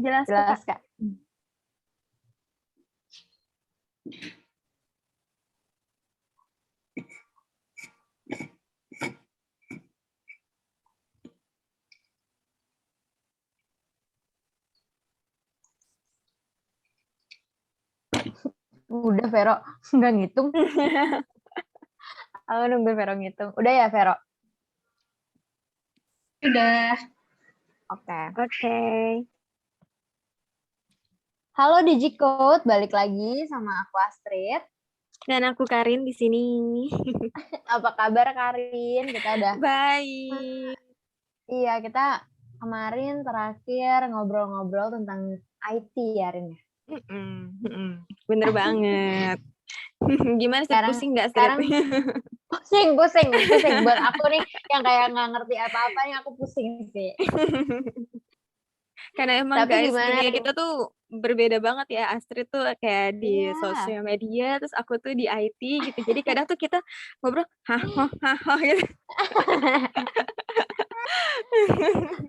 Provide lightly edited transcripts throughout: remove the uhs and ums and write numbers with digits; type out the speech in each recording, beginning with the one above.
Jelas kok, Jelas, Kak. Kak. Udah, Vero. Nggak ngitung. Aku nunggu Vero ngitung. Udah ya, Vero? Udah. Oke. Oke. Halo Digicode, balik lagi sama aku Astrid. Dan aku Karin di sini. Apa kabar Karin? Kita udah Baik. Iya, kita kemarin terakhir ngobrol-ngobrol tentang IT ya, Rin. Bener banget. Gimana sih, Sekarang pusing nggak Astrid? pusing buat aku nih yang kayak nggak ngerti apa-apa nih, aku pusing sih. Karena emang Tapi guys, gimana, dunia Rin? kita tuh berbeda banget ya. Astrid tuh kayak di Iya. sosial media, terus aku tuh di IT gitu. Jadi kadang tuh kita ngobrol, hah gitu.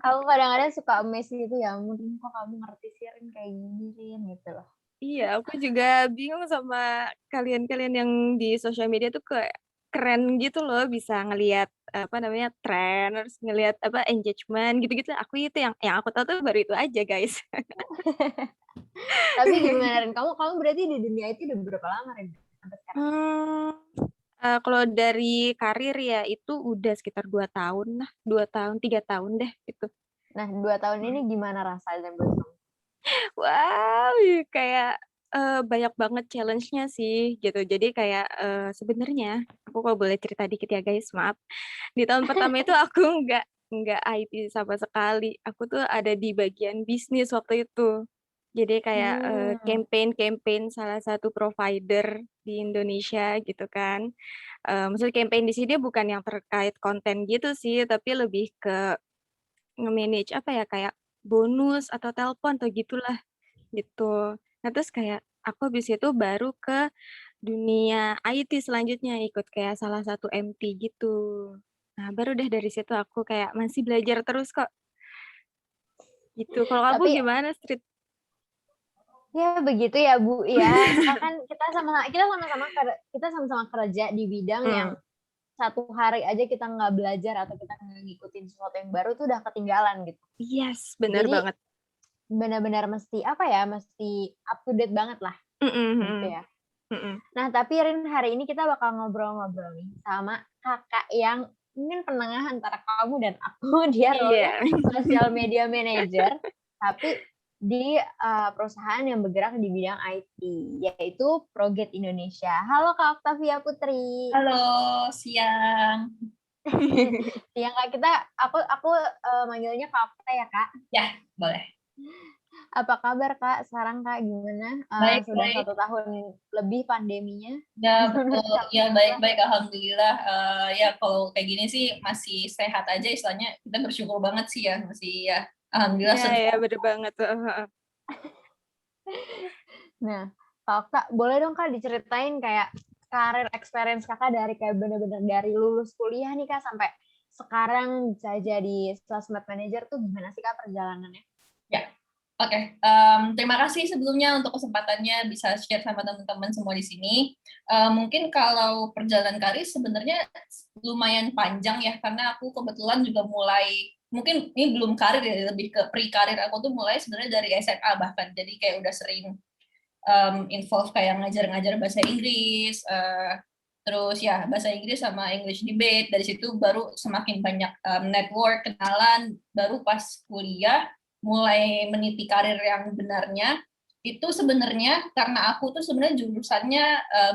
Aku kadang-kadang suka amazed gitu ya, mungkin kok kamu ngerti sih Rin kayak gini, Rin, gitu loh. Iya, aku juga bingung sama kalian-kalian yang di sosial media tuh kayak keren gitu loh, bisa ngelihat apa namanya tren, terus ngelihat apa engagement gitu-gitu. Aku itu yang aku tahu tuh baru itu aja guys. Tapi gimana, Rin? Kamu berarti di dunia IT udah berapa lama, Rin? Sampai sekarang? Kalau dari karir ya itu udah sekitar 2 tahun lah, 2 tahun, 3 tahun deh gitu. Nah, 2 tahun ini gimana rasanya buat kamu? Wow, kayak banyak banget challenge-nya sih gitu. Jadi kayak sebenarnya aku kalau boleh cerita dikit ya guys, maaf. Di tahun pertama itu aku nggak IT sama sekali. Aku tuh ada di bagian bisnis waktu itu. Jadi kayak campaign salah satu provider di Indonesia gitu kan. Maksudnya campaign di sini bukan yang terkait konten gitu sih, tapi lebih ke nge-manage apa ya kayak bonus atau telepon atau gitulah gitu. Nah terus kayak aku habis itu baru ke dunia IT selanjutnya ikut kayak salah satu MT gitu. Nah baru deh dari situ aku kayak masih belajar terus kok gitu. Kalau kamu Tapi gimana Street? ya begitu ya Bu ya. Kan kita sama-sama kerja di bidang yang satu hari aja kita nggak belajar atau kita nggak ngikutin sesuatu yang baru tuh udah ketinggalan gitu. Yes, bener Jadi banget. benar-benar mesti up to date banget lah gitu ya. Nah tapi Rin, hari ini kita bakal ngobrol-ngobrol nih sama kakak yang mungkin penengah antara kamu dan aku. Dia role-nya Iya. social media manager, tapi di perusahaan yang bergerak di bidang IT, yaitu Prograde Indonesia. Halo Kak Octavia Putri. Halo, siang. Yang Kak aku manggilnya Kak Octa ya Kak. Ya, boleh. Apa kabar Kak? Sekarang Kak gimana? Baik, Sudah baik. 1 tahun lebih pandeminya. Ya, betul. Ya, baik-baik. Alhamdulillah. Ya, kalau kayak gini sih masih sehat aja istilahnya. Kita bersyukur banget sih ya. Masih ya, Alhamdulillah Iya, ya, sehat. bener banget. Nah, Kak Okta, boleh dong Kak diceritain kayak karir experience Kakak dari kayak bener-bener dari lulus kuliah nih Kak sampai sekarang bisa jadi sosmed manager tuh gimana sih Kak perjalanannya? Ya, oke. Terima kasih sebelumnya untuk kesempatannya bisa share sama teman-teman semua di sini. Mungkin kalau perjalanan karir sebenarnya lumayan panjang ya, karena aku kebetulan juga mulai, mungkin ini belum karir ya, lebih ke pre-karir. Aku tuh mulai sebenarnya dari SMA bahkan, jadi kayak udah sering involve kayak ngajar-ngajar bahasa Inggris, terus ya bahasa Inggris sama English debate. Dari situ baru semakin banyak network, kenalan. Baru pas kuliah mulai meniti karir yang benarnya. Itu sebenarnya karena aku tuh sebenarnya jurusannya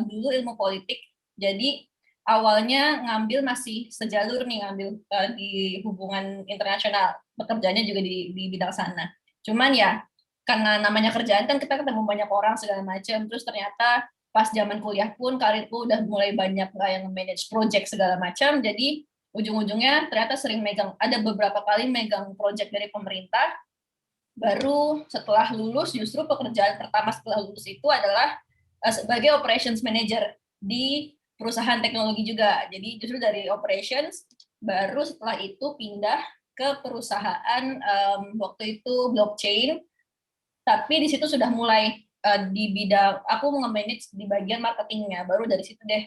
dulu ilmu politik, jadi awalnya ngambil masih sejalur nih, ngambil di hubungan internasional, bekerjanya juga di bidang sana. Cuman ya karena namanya kerjaan kan kita ketemu banyak orang segala macam, terus ternyata pas zaman kuliah pun karirku udah mulai banyak yang manage project segala macam, jadi ujung-ujungnya ternyata sering megang, ada beberapa kali megang project dari pemerintah. Baru setelah lulus, justru pekerjaan pertama setelah lulus itu adalah sebagai operations manager di perusahaan teknologi juga. Jadi justru dari operations, baru setelah itu pindah ke perusahaan waktu itu blockchain, Tapi di situ sudah mulai di bidang, aku nge-manage di bagian marketingnya, baru dari situ deh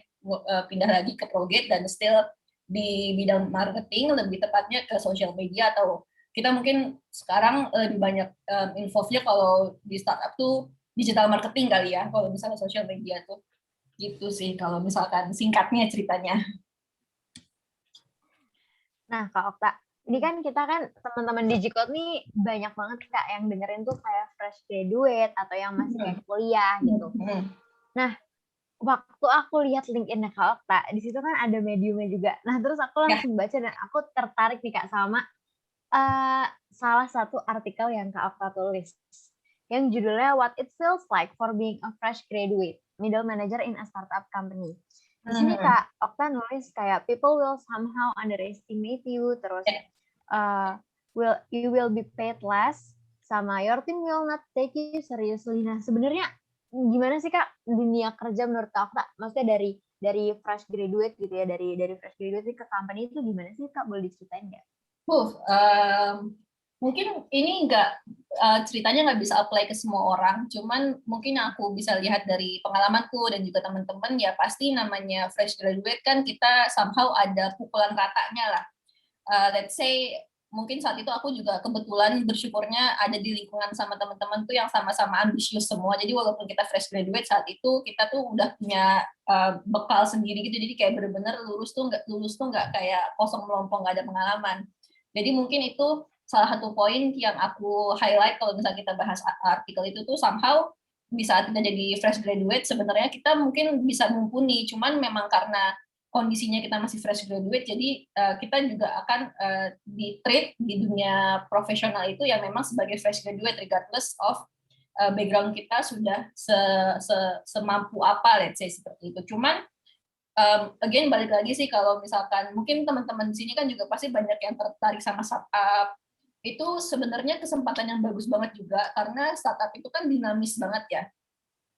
pindah lagi ke Progate dan still di bidang marketing, lebih tepatnya ke social media, atau kita mungkin sekarang lebih banyak involve-nya kalau di startup tuh digital marketing kali ya, kalau misalnya social media tuh gitu sih kalau misalkan singkatnya ceritanya. Nah, Kak Okta, ini kan kita kan teman-teman Digicode nih banyak banget Kak yang dengerin tuh kayak fresh graduate atau yang masih kayak kuliah gitu. Nah, waktu aku lihat LinkedIn Kak Okta, di situ kan ada mediumnya juga. Nah, terus aku langsung baca dan aku tertarik nih Kak sama salah satu artikel yang Kak Okta tulis. Yang judulnya What It Feels Like for Being a Fresh Graduate, Middle Manager in a Startup Company. Di sini Kak Okta nulis kayak people will somehow underestimate you, terus you will be paid less, sama your team will not take you seriously. Nah sebenarnya gimana sih Kak dunia kerja menurut Kak Okta? Maksudnya dari fresh graduate gitu ya, dari fresh graduate ke company itu gimana sih Kak? Boleh diceritain nggak? Mungkin ini ceritanya nggak bisa apply ke semua orang, cuman mungkin aku bisa lihat dari pengalamanku dan juga teman-teman, ya pasti namanya fresh graduate kan kita somehow ada pukulan ratanya lah. Let's say mungkin saat itu aku juga kebetulan bersyukurnya ada di lingkungan sama teman-teman tuh yang sama-sama ambisius semua, jadi walaupun kita fresh graduate saat itu kita tuh udah punya bekal sendiri gitu, jadi kayak bener-bener lulus tuh nggak kayak kosong melompong, nggak ada pengalaman. Jadi mungkin itu salah satu poin yang aku highlight kalau misalnya kita bahas artikel itu tuh somehow di saat kita jadi fresh graduate sebenarnya kita mungkin bisa mumpuni, cuman memang karena kondisinya kita masih fresh graduate, jadi kita juga akan di-treat di dunia profesional itu yang memang sebagai fresh graduate regardless of background kita sudah semampu apa, let's say seperti itu. Cuman again balik lagi sih, kalau misalkan mungkin teman-teman di sini kan juga pasti banyak yang tertarik sama startup, itu sebenarnya kesempatan yang bagus banget juga karena startup itu kan dinamis banget ya.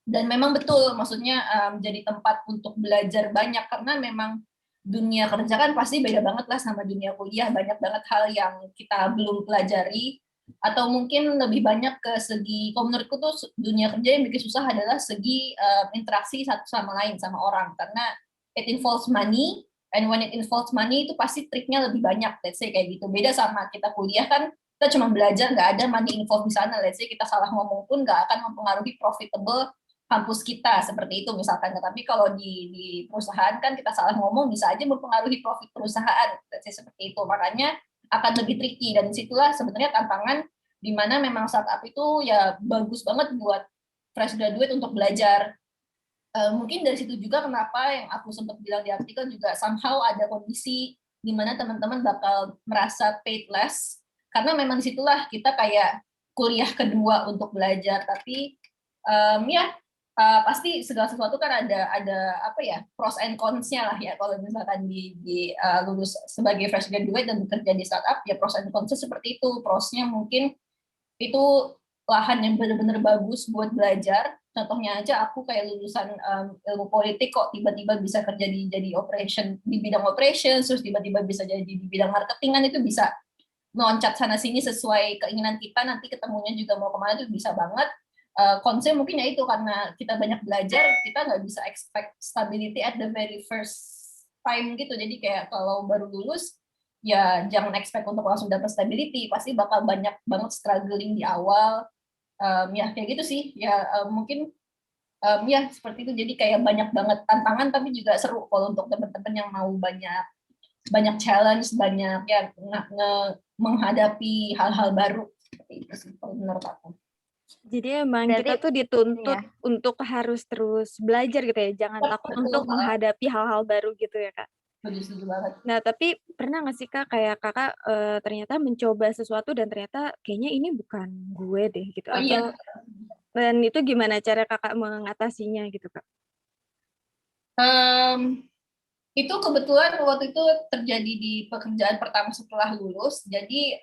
Dan memang betul, maksudnya jadi tempat untuk belajar banyak karena memang dunia kerja kan pasti beda banget lah sama dunia kuliah, banyak banget hal yang kita belum pelajari, atau mungkin lebih banyak ke segi, kalau menurutku tuh dunia kerja yang bikin susah adalah segi interaksi satu sama lain sama orang, karena it involves money, and when it involves money itu pasti triknya lebih banyak, let's say kayak gitu. Beda sama kita kuliah kan kita cuma belajar, nggak ada money involved di sana, let's say kita salah ngomong pun nggak akan mempengaruhi profitable kampus kita seperti itu misalkan. Tapi kalau di perusahaan kan kita salah ngomong bisa aja mempengaruhi profit perusahaan, let's say seperti itu. Makanya akan lebih tricky, dan disitulah sebenarnya tantangan di mana memang startup itu ya bagus banget buat fresh graduate untuk belajar. Mungkin dari situ juga kenapa yang aku sempat bilang di artikel juga somehow ada kondisi di mana teman-teman bakal merasa paid less, karena memang disitulah kita kayak kuliah kedua untuk belajar. Tapi pasti segala sesuatu kan ada apa ya, pros and cons-nya lah ya. Kalau misalkan di lulus sebagai fresh graduate dan bekerja di startup, ya pros and cons-nya seperti itu. Prosnya mungkin itu lahan yang benar-benar bagus buat belajar. Contohnya aja aku kayak lulusan ilmu politik kok tiba-tiba bisa kerja jadi operation di bidang operations, terus tiba-tiba bisa jadi di bidang marketing, kan itu bisa meloncat sana sini sesuai keinginan kita, nanti ketemunya juga mau kemana tuh bisa banget. Konsep mungkin ya itu, karena kita banyak belajar, kita nggak bisa expect stability at the very first time gitu. Jadi kayak kalau baru lulus ya jangan expect untuk langsung dapat stability, pasti bakal banyak banget struggling di awal. Ya kayak gitu sih ya, mungkin ya seperti itu. Jadi kayak banyak banget tantangan, tapi juga seru kalau untuk teman-teman yang mau banyak challenge, banyak ya menghadapi hal-hal baru seperti itu sih kalau menurut aku. Jadi emang kita tuh dituntut untuk harus terus belajar gitu ya, jangan takut untuk menghadapi hal-hal baru gitu ya Kak. Setuju banget. Nah tapi pernah nggak sih Kak kayak Kakak ternyata mencoba sesuatu dan ternyata kayaknya ini bukan gue deh gitu, atau dan itu gimana cara Kakak mengatasinya gitu Kak? Itu kebetulan waktu itu terjadi di pekerjaan pertama setelah lulus. Jadi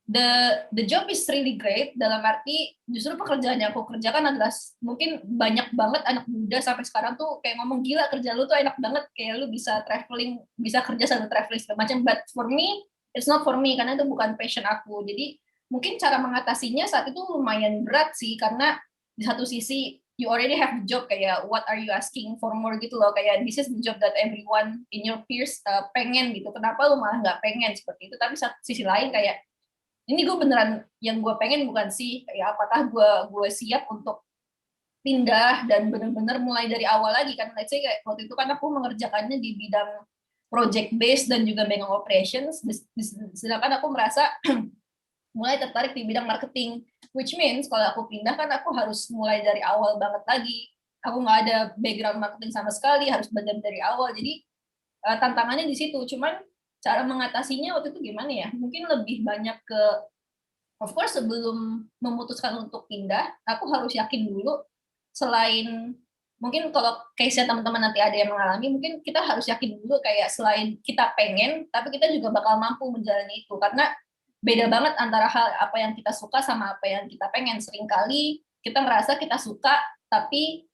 the job is really great, dalam arti justru pekerjaan yang aku kerjakan adalah mungkin banyak banget anak muda sampai sekarang tuh kayak ngomong, gila kerja lu tuh enak banget, kayak lu bisa traveling, bisa kerja sambil traveling segala macam. But for me it's not for me, karena itu bukan passion aku. Jadi mungkin cara mengatasinya saat itu lumayan berat sih, karena di satu sisi you already have the job, kayak what are you asking for more gitu loh, kayak this is the job that everyone in your peers pengen gitu, kenapa lu malah nggak pengen seperti itu. Tapi sisi lain kayak ini gue beneran yang gue pengen bukan sih, kayak apakah gue siap untuk pindah dan benar-benar mulai dari awal lagi kan. Let's say kayak waktu itu kan aku mengerjakannya di bidang project based dan juga banking operations, sedangkan aku merasa mulai tertarik di bidang marketing, which means kalau aku pindah kan aku harus mulai dari awal banget lagi. Aku nggak ada background marketing sama sekali, harus belajar dari awal. Jadi tantangannya di situ. Cuman cara mengatasinya waktu itu gimana ya? Mungkin lebih banyak ke, of course sebelum memutuskan untuk pindah, aku harus yakin dulu. Selain mungkin kalau case-nya teman-teman nanti ada yang mengalami, mungkin kita harus yakin dulu kayak selain kita pengen, tapi kita juga bakal mampu menjalani itu. Karena beda banget antara hal apa yang kita suka sama apa yang kita pengen. Seringkali kita ngerasa kita suka, tapi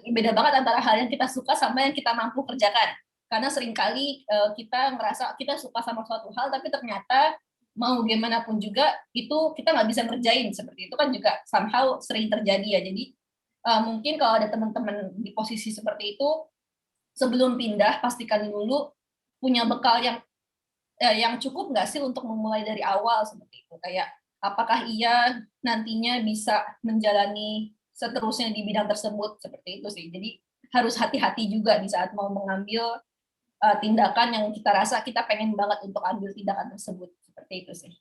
beda banget antara hal yang kita suka sama yang kita mampu kerjakan. Karena seringkali kita ngerasa kita suka sama suatu hal, tapi ternyata mau gimana pun juga itu kita nggak bisa ngerjain. Seperti itu kan juga somehow sering terjadi ya. Jadi mungkin kalau ada teman-teman di posisi seperti itu, sebelum pindah pastikan dulu punya bekal yang cukup nggak sih untuk memulai dari awal seperti itu. Kayak apakah ia nantinya bisa menjalani seterusnya di bidang tersebut, seperti itu sih. Jadi harus hati-hati juga di saat mau mengambil tindakan yang kita rasa kita pengen banget untuk ambil tindakan tersebut, seperti itu sih.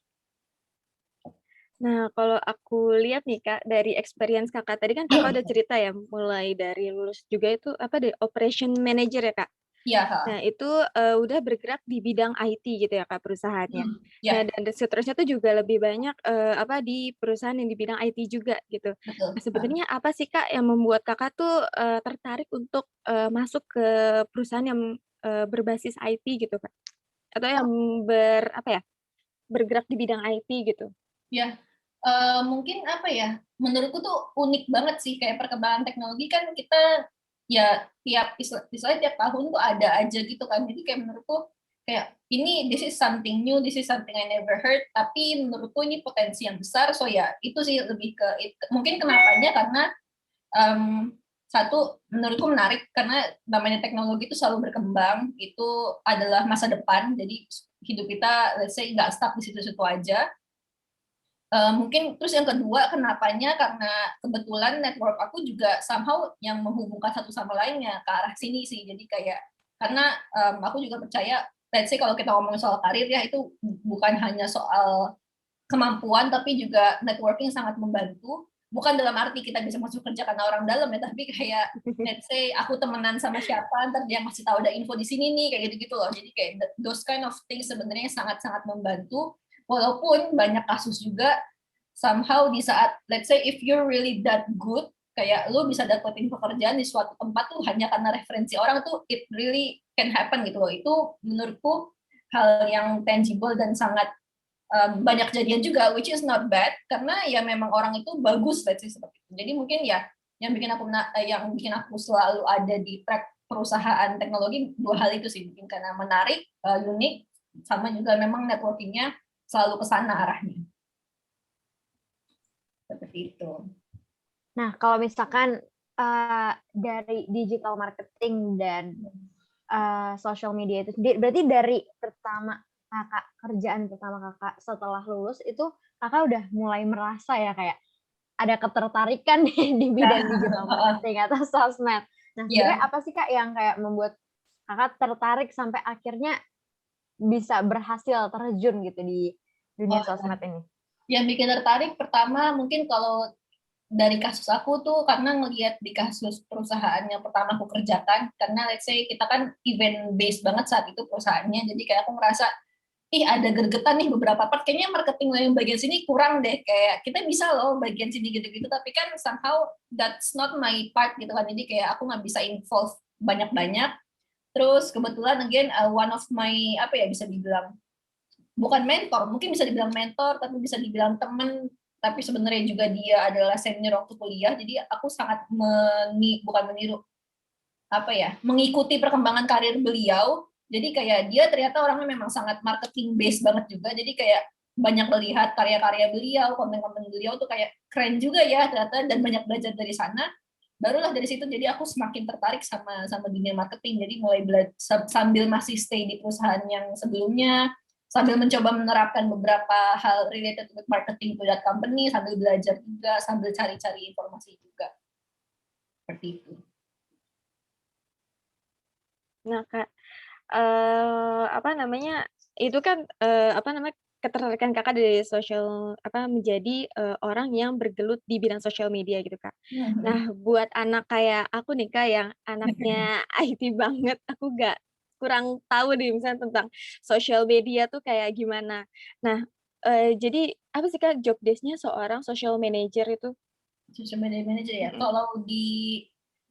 Nah, kalau aku lihat nih Kak, dari experience Kakak tadi kan Kakak udah cerita ya, mulai dari lulus juga itu apa deh, operation manager ya Kak? Iya. Nah, itu udah bergerak di bidang IT gitu ya Kak perusahaannya. Ya, Nah, dan seterusnya tuh juga lebih banyak apa di perusahaan yang di bidang IT juga gitu. betul. Nah, sebenarnya apa sih Kak yang membuat Kakak tuh tertarik untuk masuk ke perusahaan yang berbasis IT gitu Kak? Atau yang apa ya, bergerak di bidang IT gitu? Ya, mungkin apa ya, menurutku tuh unik banget sih, kayak perkembangan teknologi kan kita ya misalnya tiap tahun tuh ada aja gitu kan. Jadi kayak menurutku kayak ini this is something new, this is something I never heard, tapi menurutku ini potensi yang besar. So ya itu sih lebih ke mungkin kenapanya karena satu menurutku menarik karena namanya teknologi itu selalu berkembang, itu adalah masa depan. Jadi hidup kita let's say nggak stuck di situ-situ aja. Mungkin terus yang kedua kenapanya karena kebetulan network aku juga somehow yang menghubungkan satu sama lainnya ke arah sini sih. Jadi kayak karena aku juga percaya let's say kalau kita ngomongin soal karir ya, itu bukan hanya soal kemampuan tapi juga networking sangat membantu. Bukan dalam arti kita bisa masuk kerja karena orang dalam ya, tapi kayak let's say aku temenan sama siapa, ntar dia masih tahu ada info di sini nih, kayak gitu-gitu loh. Jadi kayak those kind of things sebenarnya sangat-sangat membantu. Walaupun banyak kasus juga somehow di saat let's say if you're really that good, kayak lu bisa dapetin pekerjaan di suatu tempat tuh hanya karena referensi orang tuh, it really can happen gitu loh. Itu menurutku hal yang tangible dan sangat banyak kejadian juga, which is not bad karena ya memang orang itu bagus let's say seperti itu. Jadi mungkin ya yang bikin aku selalu ada di track perusahaan teknologi dua hal itu sih, mungkin karena menarik, unik, sama juga memang networkingnya selalu ke sana arahnya. Seperti itu. Nah, kalau misalkan dari digital marketing dan social media itu sendiri, berarti dari kerjaan pertama kakak setelah lulus itu kakak udah mulai merasa ya kayak ada ketertarikan di bidang digital marketing atau sosmed. Nah, sebenarnya apa sih Kak yang kayak membuat kakak tertarik sampai akhirnya bisa berhasil terjun gitu di dunia sosmed ini? Yang bikin tertarik pertama mungkin kalau dari kasus aku tuh karena ngelihat di kasus perusahaan yang pertama aku kerjakan, karena let's say kita kan event based banget saat itu perusahaannya, jadi kayak aku ngerasa ada gergetan nih beberapa part, kayaknya marketing yang bagian sini kurang deh, kayak kita bisa loh bagian sini gitu-gitu, tapi kan somehow that's not my part gitu kan, jadi kayak aku nggak bisa involve banyak-banyak. Terus kebetulan again one of my bisa dibilang bukan mentor, mungkin bisa dibilang mentor, tapi bisa dibilang temen, tapi sebenarnya juga dia adalah senior waktu kuliah, jadi aku sangat mengikuti perkembangan karir beliau. Jadi kayak dia ternyata orangnya memang sangat marketing based banget juga, jadi kayak banyak melihat karya-karya beliau, konten-konten beliau tuh kayak keren juga ya ternyata, dan banyak belajar dari sana. Barulah dari situ jadi aku semakin tertarik sama dunia marketing. Jadi mulai sambil masih stay di perusahaan yang sebelumnya, sambil mencoba menerapkan beberapa hal related with marketing to that company, sambil belajar juga, sambil cari-cari informasi juga. Seperti itu. Nah, Kak, itu kan ketertarikan Kakak dari menjadi orang yang bergelut di bidang sosial media gitu, Kak. Nah, buat anak kayak aku nih, Kak, yang anaknya IT banget, aku kurang tahu nih misalnya tentang sosial media tuh kayak gimana. Nah, jadi apa sih, Kak, job desk-nya seorang social manager itu? Social media manager ya.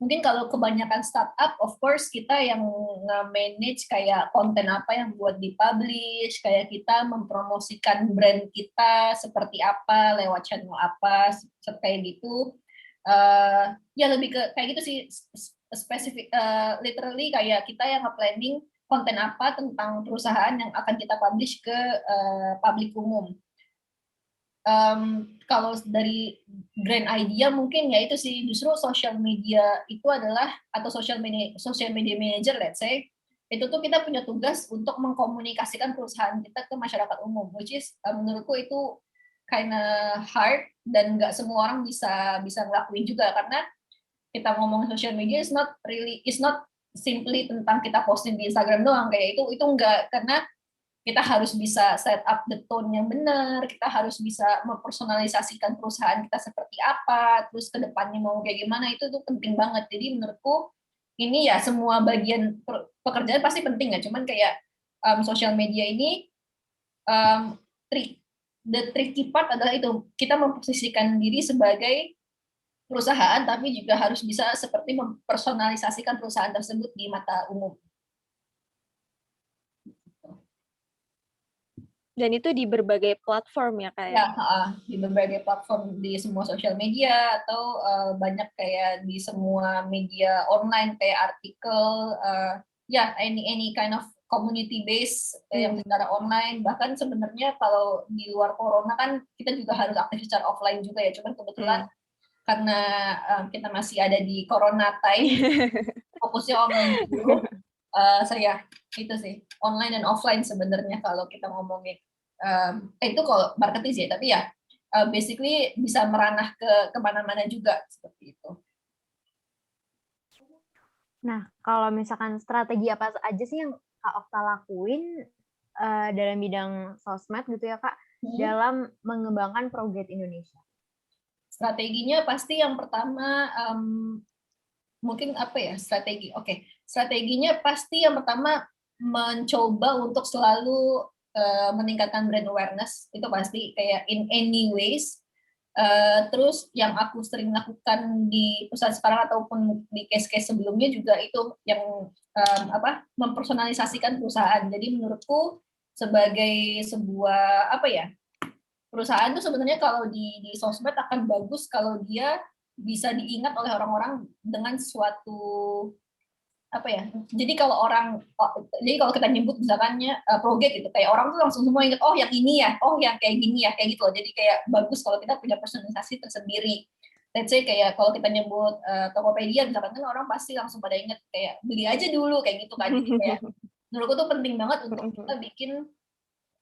Mungkin kalau kebanyakan startup, of course kita yang nge-manage kayak konten apa yang buat di-publish, kayak kita mempromosikan brand kita seperti apa, lewat channel apa, kayak gitu. Ya lebih ke kayak gitu sih, spesifik, literally kayak kita yang nge-planning konten apa tentang perusahaan yang akan kita publish ke publik umum. Kalau dari grand idea mungkin ya itu sih, justru social media itu adalah, atau social media manager let's say, itu tuh kita punya tugas untuk mengkomunikasikan perusahaan kita ke masyarakat umum, which is menurutku itu kinda hard, dan nggak semua orang bisa ngelakuin juga, karena kita ngomong social media is not simply tentang kita posting di Instagram doang, kayak itu enggak, karena kita harus bisa set up the tone yang benar, kita harus bisa mempersonalisasikan perusahaan kita seperti apa, terus ke depannya mau kayak gimana, itu tuh penting banget. Jadi menurutku ini ya semua bagian pekerjaan pasti penting ya, cuman kayak social media ini the tricky part adalah itu, kita memposisikan diri sebagai perusahaan tapi juga harus bisa seperti mempersonalisasikan perusahaan tersebut di mata umum. Dan itu di berbagai platform ya, Kak, ya? Di berbagai platform, di semua sosial media, atau banyak kayak di semua media online kayak artikel, any kind of community base yang secara online. Bahkan sebenarnya kalau di luar corona kan kita juga harus aktif secara offline juga ya, cuman kebetulan karena kita masih ada di corona time, fokusnya online dulu. Saya itu sih, online dan offline sebenarnya kalau kita ngomongin. Itu kalau marketing sih, tapi ya basically bisa meranah ke kemana-mana juga seperti itu. Nah, kalau misalkan strategi apa aja sih yang Kak Okta lakuin dalam bidang sosmed gitu ya, Kak, dalam mengembangkan Prograde Indonesia? Strateginya pasti yang pertama mungkin strateginya pasti yang pertama mencoba untuk selalu meningkatkan brand awareness, itu pasti kayak in any ways. Terus yang aku sering lakukan di perusahaan sekarang ataupun di case-case sebelumnya juga itu yang mempersonalisasikan perusahaan. Jadi menurutku sebagai sebuah perusahaan itu sebenarnya kalau di sosmed akan bagus kalau dia bisa diingat oleh orang-orang dengan suatu jadi kalau kita nyebut misalkannya Prograde gitu, kayak orang tuh langsung semua ingat, oh yang ini ya, oh yang kayak gini ya, kayak gitu loh. Jadi kayak bagus kalau kita punya personalisasi tersendiri. Let's say kayak kalau kita nyebut Tokopedia misalkan, kan orang pasti langsung pada ingat kayak beli aja dulu kayak gitu kan. Jadi kayak menurutku tuh penting banget untuk kita bikin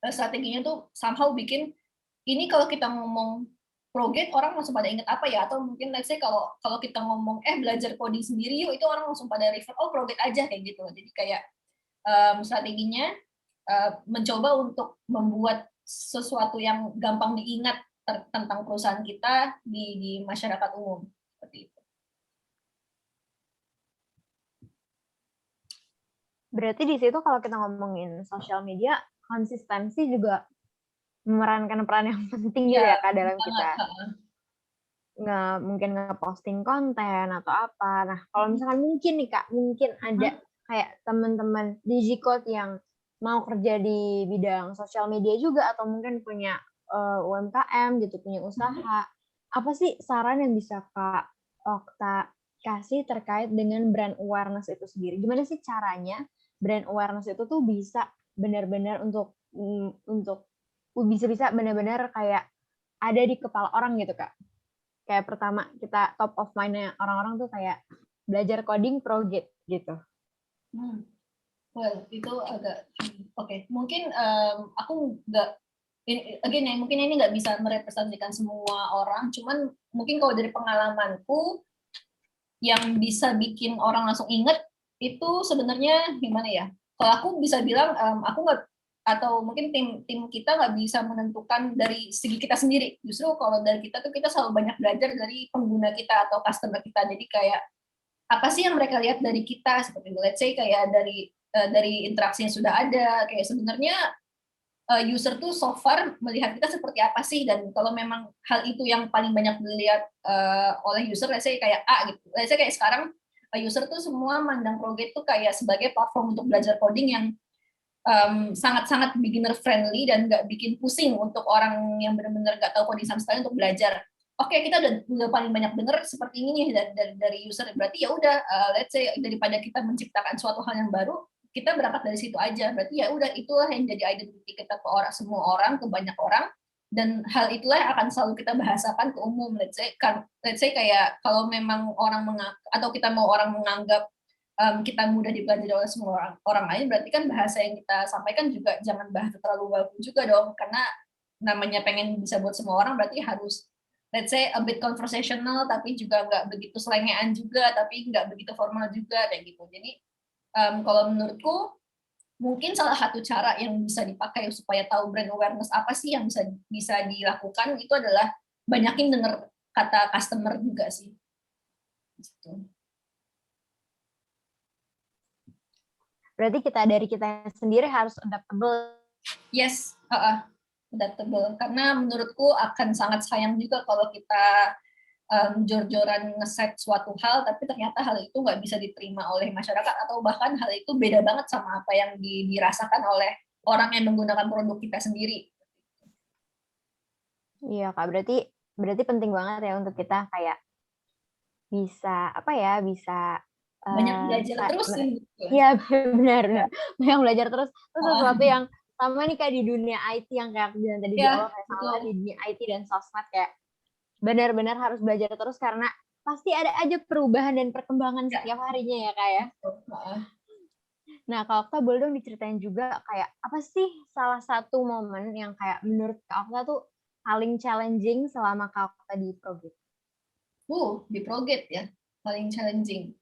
strateginya tuh somehow bikin ini, kalau kita ngomong Prograde orang langsung pada inget apa ya, atau mungkin let's say kalau kita ngomong belajar coding sendiri yuk, itu orang langsung pada refer Prograde aja kayak gitu. Jadi kayak strateginya mencoba untuk membuat sesuatu yang gampang diingat tentang perusahaan kita di masyarakat umum seperti itu. Berarti di situ kalau kita ngomongin sosial media, konsistensi juga memerankan peran yang penting gitu ya, Kak, dalam kita mungkin nge-posting konten atau apa. Nah, kalau misalkan mungkin nih, Kak, mungkin ada kayak teman-teman Digicode yang mau kerja di bidang sosial media juga, atau mungkin punya UMKM gitu, punya usaha. Apa sih saran yang bisa Kak Okta kasih terkait dengan brand awareness itu sendiri? Gimana sih caranya brand awareness itu tuh bisa benar-benar untuk bisa-bisa benar-benar kayak ada di kepala orang gitu, Kak. Kayak pertama kita top of mind-nya orang-orang tuh kayak belajar coding Progate gitu. Well, itu agak oke. Mungkin aku nggak again ya, mungkin ini nggak bisa merepresentasikan semua orang, cuman mungkin kalau dari pengalamanku yang bisa bikin orang langsung inget itu sebenarnya gimana ya? Kalau aku bisa bilang aku nggak, atau mungkin tim kita nggak bisa menentukan dari segi kita sendiri. Justru kalau dari kita tuh kita selalu banyak belajar dari pengguna kita atau customer kita. Jadi kayak apa sih yang mereka lihat dari kita, seperti let's say kayak dari interaksi yang sudah ada, kayak sebenarnya user tuh so far melihat kita seperti apa sih, dan kalau memang hal itu yang paling banyak dilihat oleh user, let's say kayak A gitu, let's say kayak sekarang user tuh semua mandang Progate tuh kayak sebagai platform untuk belajar coding yang sangat-sangat beginner friendly dan nggak bikin pusing untuk orang yang benar-benar nggak tahu coding sama sekali untuk belajar. Oke, kita udah paling banyak dengar seperti ini nih dari user, berarti ya udah let's say daripada kita menciptakan suatu hal yang baru, kita berangkat dari situ aja. Berarti ya udah itulah yang jadi identity kita ke semua orang, ke banyak orang, dan hal itulah yang akan selalu kita bahasakan ke umum. Let's say kayak kalau memang orang atau kita mau orang menganggap kita mudah dipelajari oleh semua orang lain, berarti kan bahasa yang kita sampaikan juga jangan bahasa terlalu baku juga dong, karena namanya pengen bisa buat semua orang, berarti harus let's say a bit conversational, tapi juga nggak begitu selengean juga, tapi nggak begitu formal juga, kayak gitu. Jadi kalau menurutku mungkin salah satu cara yang bisa dipakai supaya tahu brand awareness apa sih yang bisa dilakukan itu adalah banyakin denger kata customer juga sih. Gitu. Berarti dari kita sendiri harus adaptable. Yes, adaptable. Karena menurutku akan sangat sayang juga kalau kita jor-joran ngeset suatu hal, tapi ternyata hal itu nggak bisa diterima oleh masyarakat, atau bahkan hal itu beda banget sama apa yang dirasakan oleh orang yang menggunakan produk kita sendiri. Iya, Kak. Berarti penting banget ya untuk kita kayak bisa Banyak belajar terus sih. Iya, benar. Banyak belajar terus. Itu sesuatu yang sama nih Kak di dunia IT yang kayak aku bilang tadi di awal, kayak sama di dunia IT dan sosmed, kayak benar-benar harus belajar terus karena pasti ada aja perubahan dan perkembangan setiap harinya ya Kak ya. Nah, Kak Okta boleh dong diceritain juga kayak apa sih salah satu momen yang kayak menurut Kak Okta tuh paling challenging selama Kak Okta di Progate? Di Progate ya, paling challenging.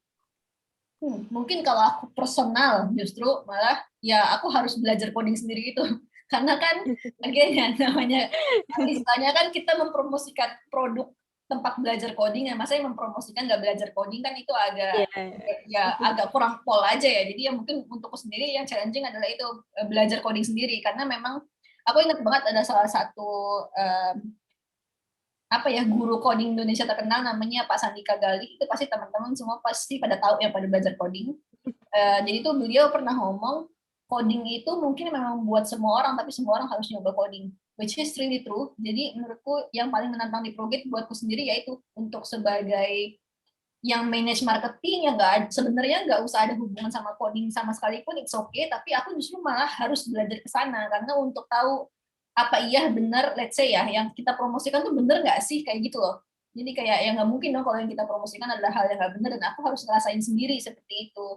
Mungkin kalau aku personal justru malah ya aku harus belajar coding sendiri gitu. Karena kan again ya namanya istilahnya kan kita mempromosikan produk tempat belajar coding ya, masa yang mempromosikan nggak belajar coding kan itu agak agak kurang pol aja ya. Jadi ya mungkin untukku sendiri yang challenging adalah itu belajar coding sendiri, karena memang aku ingat banget ada salah satu guru coding Indonesia terkenal namanya Pak Sandika Gali, itu pasti teman-teman semua pasti pada tahu ya, pada belajar coding. Jadi itu beliau pernah ngomong coding itu mungkin memang buat semua orang, tapi semua orang harus nyoba coding, which is really true. Jadi menurutku yang paling menantang di Progate buatku sendiri yaitu untuk sebagai yang manage marketing, yang sebenarnya nggak usah ada hubungan sama coding sama sekali pun it's okay, tapi aku justru malah harus belajar ke sana karena untuk tahu apa iya benar, let's say ya, yang kita promosikan tuh bener nggak sih, kayak gitu loh. Jadi kayak yang nggak mungkin dong kalau yang kita promosikan adalah hal yang nggak benar, dan aku harus ngerasain sendiri seperti itu.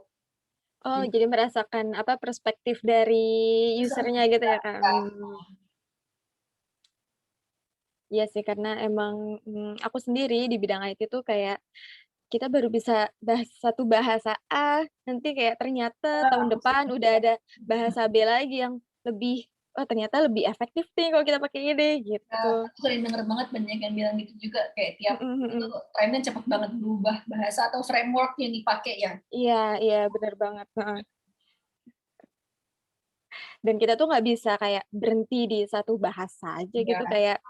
Oh, jadi merasakan perspektif dari usernya gitu ya, Kak? Iya sih, karena emang aku sendiri di bidang IT tuh kayak kita baru bisa satu bahasa A, nanti kayak ternyata tahun depan udah ada bahasa B lagi yang lebih, oh ternyata lebih efektif nih kalau kita pakai ini, gitu. Aku sering denger banget banyak yang bilang gitu juga, kayak tiap itu trennya cepet banget berubah bahasa atau framework yang dipakai ya. Iya, benar banget. Dan kita tuh nggak bisa kayak berhenti di satu bahasa aja gitu, kayak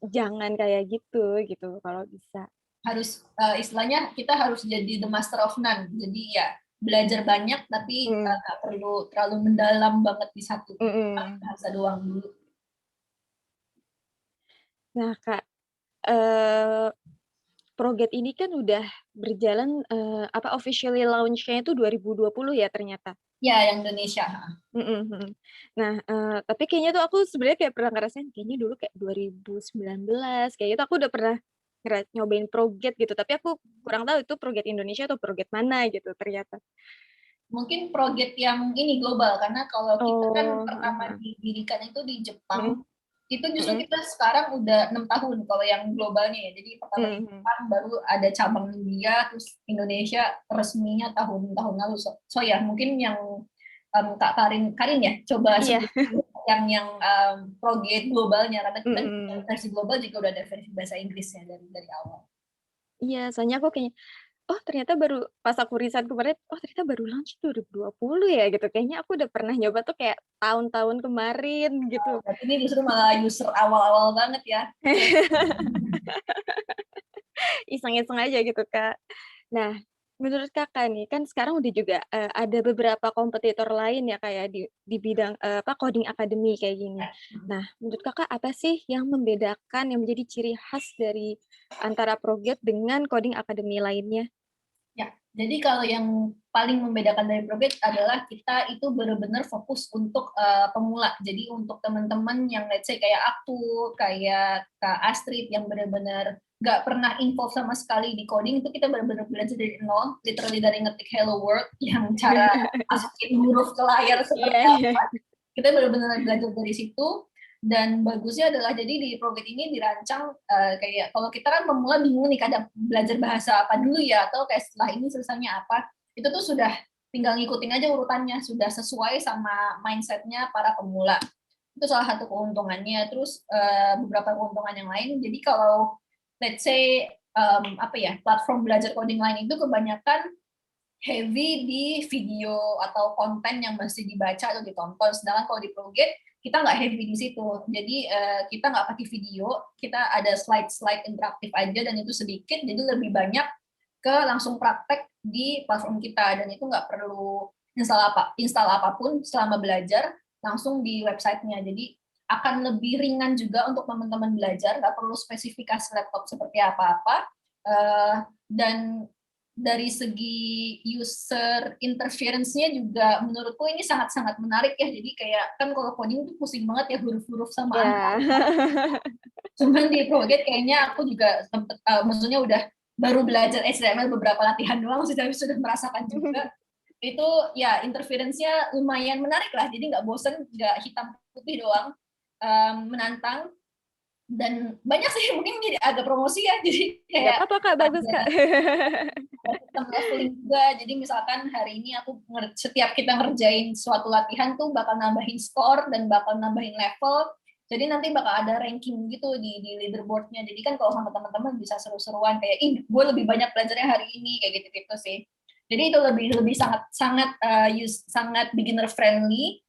jangan kayak gitu kalau bisa. Harus istilahnya kita harus jadi the master of none. Jadi ya belajar banyak tapi nggak perlu terlalu mendalam banget di satu bahasa doang dulu. Nah Kak, Progate ini kan udah berjalan officially launch-nya itu 2020 ya ternyata. Ya, yang Indonesia. Nah, tapi kayaknya tuh aku sebenarnya kayak pernah ngerasain kayaknya dulu kayak 2019 kayak gitu aku udah pernah nyobain Proget gitu, tapi aku kurang tahu itu Proget Indonesia atau Proget mana gitu ternyata. Mungkin proyek yang ini global, karena kalau kita kan Oh, pertama didirikan itu di Jepang, itu justru kita sekarang udah 6 tahun kalau yang globalnya ya. Jadi pertama di Jepang, baru ada cabang India, terus Indonesia resminya tahun-tahun lalu. So ya mungkin yang Kak Karin ya coba iya. sebut yang proyek globalnya, karena kita versi global juga udah ada versi bahasa Inggrisnya dari awal. Iya, soalnya aku kayaknya oh ternyata baru pas aku riset kemarin, oh ternyata baru launch 2020 ya gitu. Kayaknya aku udah pernah nyoba tuh kayak tahun-tahun kemarin gitu. Berarti ini justru malah user awal-awal banget ya. Iseng-iseng aja gitu, Kak. Nah, menurut Kakak nih, kan sekarang udah juga ada beberapa kompetitor lain ya kayak di bidang coding academy kayak gini. Nah, menurut Kakak apa sih yang membedakan yang menjadi ciri khas dari antara Proget dengan coding academy lainnya? Ya, jadi kalau yang paling membedakan dari Proget adalah kita itu benar-benar fokus untuk pemula. Jadi untuk teman-teman yang let's say kayak aku, kayak Kak Astrid yang benar-benar nggak pernah involve sama sekali di coding, itu kita benar-benar belajar dari nol, literally dari ngetik hello world, yang cara masukin huruf ke layar seperti Iya. apa. Kita benar-benar belajar dari situ. Dan bagusnya adalah jadi di program ini dirancang kayak kalau kita kan pemula bingung nih kadang belajar bahasa apa dulu ya, atau kayak setelah ini selesainya apa, itu tuh sudah tinggal ngikutin aja urutannya, sudah sesuai sama mindsetnya para pemula. Itu salah satu keuntungannya. Terus beberapa keuntungan yang lain, jadi kalau let's say platform belajar coding lain itu kebanyakan heavy di video atau konten yang mesti dibaca atau ditonton. Sedangkan kalau di Proget kita nggak heavy di situ. Jadi kita nggak pakai video, kita ada slide-slide interaktif aja dan itu sedikit, jadi lebih banyak ke langsung praktek di platform kita dan itu nggak perlu install apapun selama belajar langsung di websitenya. Jadi akan lebih ringan juga untuk teman-teman belajar, nggak perlu spesifikasi laptop seperti apa-apa. Dan dari segi user interference-nya juga menurutku ini sangat-sangat menarik ya. Jadi kayak kan kalau coding itu pusing banget ya huruf-huruf sama angka. Cuman di Proget kayaknya aku juga maksudnya udah baru belajar HTML beberapa latihan doang sih, tapi sudah merasakan juga itu ya interference-nya lumayan menarik lah. Jadi nggak bosen, nggak hitam putih doang, menantang. Dan banyak sih mungkin jadi agak promosi ya, jadi kayak Gak apa-apa Kak, bagus Kak. sistem leveling juga. Jadi misalkan hari ini aku setiap kita ngerjain suatu latihan tuh bakal nambahin skor dan bakal nambahin level. Jadi nanti bakal ada ranking gitu di leaderboardnya. Jadi kan kalau sama teman-teman bisa seru-seruan kayak, ih gue lebih banyak belajarnya hari ini kayak gitu-gitu sih. Jadi itu lebih sangat beginner friendly.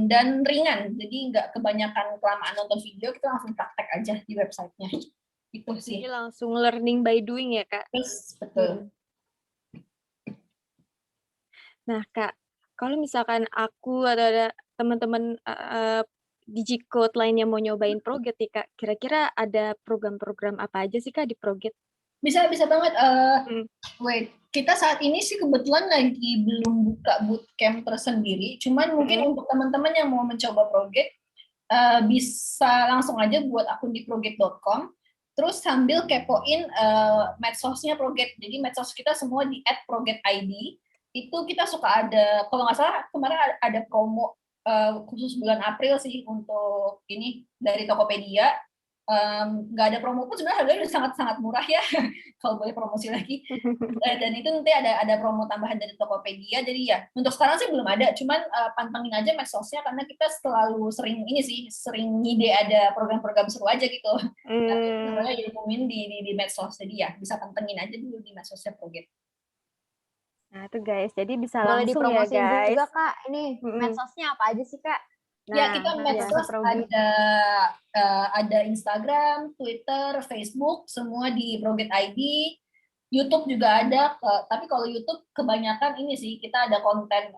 Dan ringan, jadi nggak kebanyakan kelamaan nonton video, kita langsung praktek aja di websitenya. Itu sih. Jadi langsung learning by doing ya Kak? Yes, betul. Nah Kak, kalau misalkan aku atau ada teman-teman Digicode lainnya mau nyobain Proget nih Kak, kira-kira ada program-program apa aja sih Kak di Proget? Bisa banget. Wait, kita saat ini sih kebetulan lagi belum buka bootcamp tersendiri. Cuman mungkin untuk teman-teman yang mau mencoba Proget, bisa langsung aja buat akun di proget.com. Terus sambil kepoin medsosnya Proget. Jadi medsos kita semua di @progetid. Itu kita suka ada, kalau nggak salah kemarin ada promo khusus bulan April sih untuk ini dari Tokopedia. Nggak ada promo pun sebenarnya harganya udah sangat-sangat murah ya kalau boleh promosi lagi. Dan itu nanti ada promo tambahan dari Tokopedia. Jadi ya untuk sekarang sih belum ada, cuman pantengin aja medsosnya karena kita selalu sering ngide ada program-program seru aja gitu. Tapi sebenarnya diumumin di medsos, jadi ya bisa pantengin aja dulu di medsosnya Proget. Nah itu guys, jadi bisa boleh langsung ya guys. juga Kak, ini medsosnya apa aja sih Kak? Ya, kita medsos ada Instagram, Twitter, Facebook, semua di Proget ID. YouTube juga ada, tapi kalau YouTube kebanyakan ini sih, kita ada konten,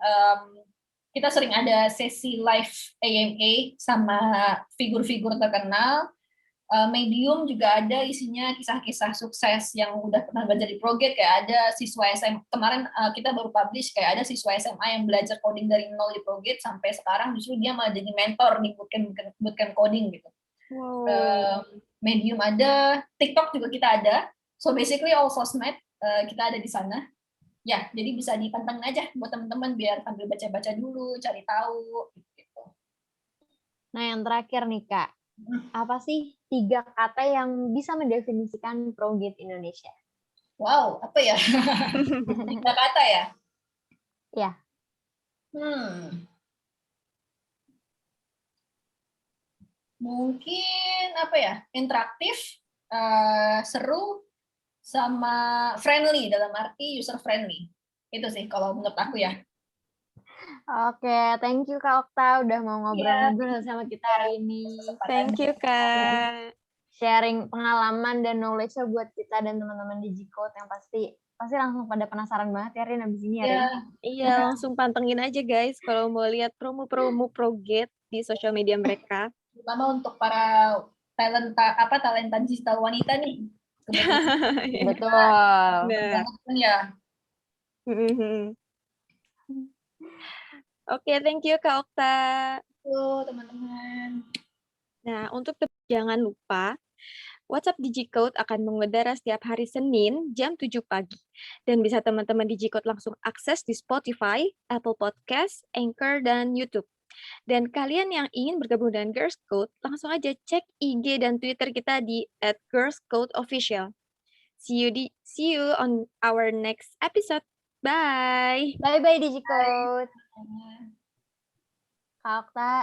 kita sering ada sesi live AMA sama figur-figur terkenal. Medium juga ada isinya kisah-kisah sukses yang udah pernah belajar di Progate, kayak ada siswa SMA kemarin kita baru publish kayak ada siswa SMA yang belajar coding dari nol di Progate sampai sekarang justru dia malah jadi mentor di bootcamp coding gitu. Wow. Medium ada, TikTok juga kita ada. So basically all sosmed kita ada di sana. Ya, jadi bisa dipantengin aja buat teman-teman biar sambil baca-baca dulu, cari tahu gitu. Nah, yang terakhir nih, Kak. Apa sih 3 kata yang bisa mendefinisikan Progate Indonesia? Wow, apa ya? 3 kata ya? Ya. Mungkin apa ya? Interaktif, seru, sama friendly dalam arti user friendly. Itu sih kalau menurut aku ya. Oke, thank you Kak Okta udah mau ngobrol-ngobrol sama kita hari ini. Thank you Kak. Sharing pengalaman dan knowledge-nya buat kita dan teman-teman DigiCode yang pasti langsung pada penasaran banget ya Rin abis ini ya Rin. Iya, langsung pantengin aja guys kalau mau lihat promo-promo Progate di sosial media mereka. Terutama untuk para talenta digital wanita nih. Betul. Ya. Oke, thank you Kak Okta. Halo teman-teman. Nah, untuk jangan lupa, WhatsApp DigiCode akan mengudara setiap hari Senin jam 7 pagi. Dan bisa teman-teman DigiCode langsung akses di Spotify, Apple Podcast, Anchor, dan YouTube. Dan kalian yang ingin bergabung dengan Girls Code, langsung aja cek IG dan Twitter kita di @girlscodeofficial. See you on our next episode. Bye. Bye-bye DigiCode. Kak Okta.